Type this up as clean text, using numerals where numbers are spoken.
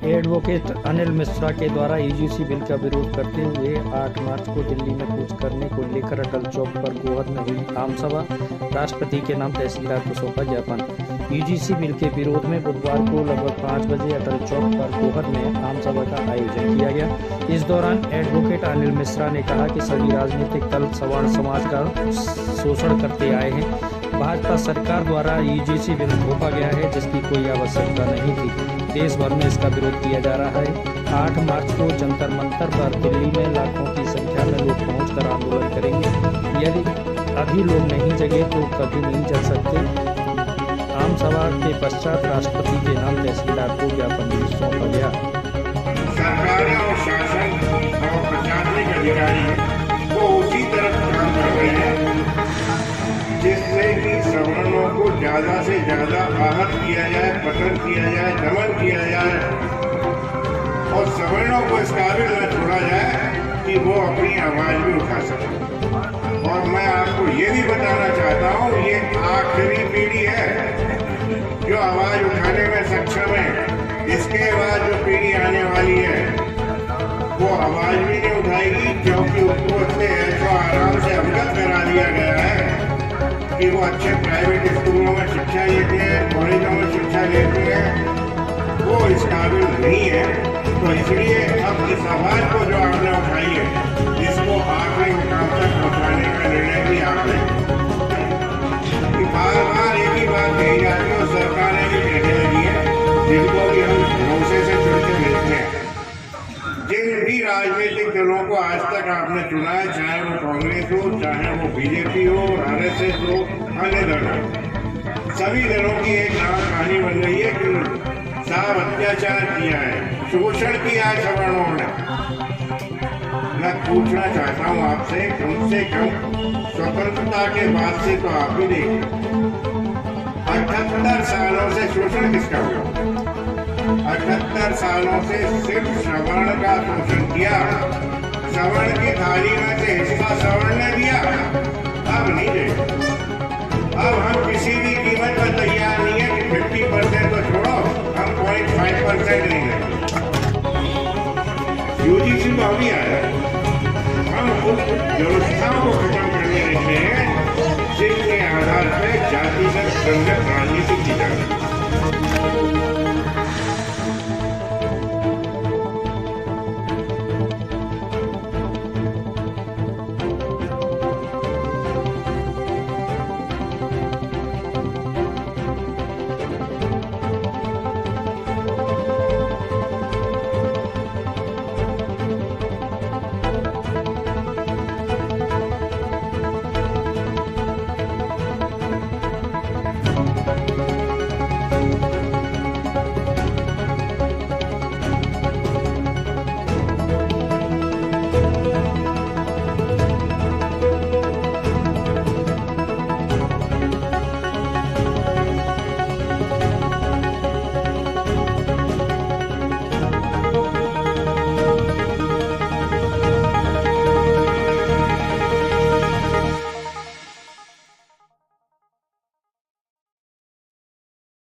Advocate Anil Mishra के द्वारा UGC bill का विरोध करते हुए 8 मार्च को दिल्ली में कूच करने को लेकर अटल चौक पर गोहद में हुई आम सभा। राष्ट्रपति के नाम तहसीलदार को सौंपा ज्ञापन। यूजीसी बिल के विरोध में बुधवार को लगभग 5 बजे अटल चौक पर गोहद में आम सभा का आयोजन किया गया। इस दौरान एडवोकेट अनिल मिश्रा ने कहा कि सभी राजनीतिक दल सवर्ण समाज का शोषण करते आए हैं। भाजपा सरकार द्वारा यूजीसी बिल थोपा गया है जिसकी कोई आवश्यकता नहीं थी। देश भर में इसका विरोध किया जा रहा है। 8 मार्च को जंतर मंतर पर दिल्ली में लाखों की संख्या में लोग पहुंचकर आंदोलन करेंगे। यदि अभी लोग नहीं जगे तो कभी नहीं जग सकते। आम सभा के पश्चात राष्ट्रपति के नाम तहसीलदार को ज्ञापन भी सौंपा गया। सरकारें और शासन और प्रशासनिक अधिकारी को उसी तरफ काम कर रहे हैं जिससे कि सवर्णों को ज्यादा से ज्यादा आहत किया जाए, पतन किया जाए, दमन किया जाए और सवर्णों को इस काबिल न छोड़ा जाए कि वो अपनी आवाज भी उठा सके। और मैं आपको ये भी बताना चाहता हूँ, ये आखिरी पीढ़ी है जो आवाज उठाने में सक्षम है। इसके बाद जो पीढ़ी आने वाली है वो आवाज भी नहीं उठाएगी, क्योंकि उसको इतने ऐशो आराम से अवगत करा दिया गया है कि वो अच्छे प्राइवेट स्कूलों में शिक्षा लेते हैं, कॉलेजों में शिक्षा लेते हैं, वो इस काबिल नहीं है। तो इसलिए अब इस आवाज को जो आपने उठाई है, इसको आखिरी मुकाम तक पहुँचाने का निर्णय भी आपने कि बार बार एक ही बात कही जाती है और सरकारें भी कहने लगी है, जिनको भी हम भरोसे से चुन के भेजते हैं। जिन भी राजनीतिक दलों को आज तक आपने चुना है, चाहे वो कांग्रेस हो, चाहे वो बीजेपी हो, आरएसएस हो, अन्य दल हो, सभी दलों की एक नाम कहानी बन गई है कि साफ अत्याचार किया है, शोषण किया है सवर्णों ने। मैं पूछना चाहता हूँ आपसे, कम से कम स्वतंत्रता के बाद से तो आप भी देखिए 78 सालों से शोषण किसका हुआ? 78 सालों से सिर्फ सवर्ण का शोषण किया। सवर्ण की थाली में से हिस्सा सवर्ण ने दिया, अब नहीं दे। अब हम किसी भी कीमत पर तैयार नहीं है कि 50% तो छोड़ो, हम 0.5% नहीं देंगे। यूजीसी तो अभी आया, हम उस व्यवस्थाओं को खत्म करने रहे हैं जिसके आधार पर जातिगत संगत राजनीति की जाती है।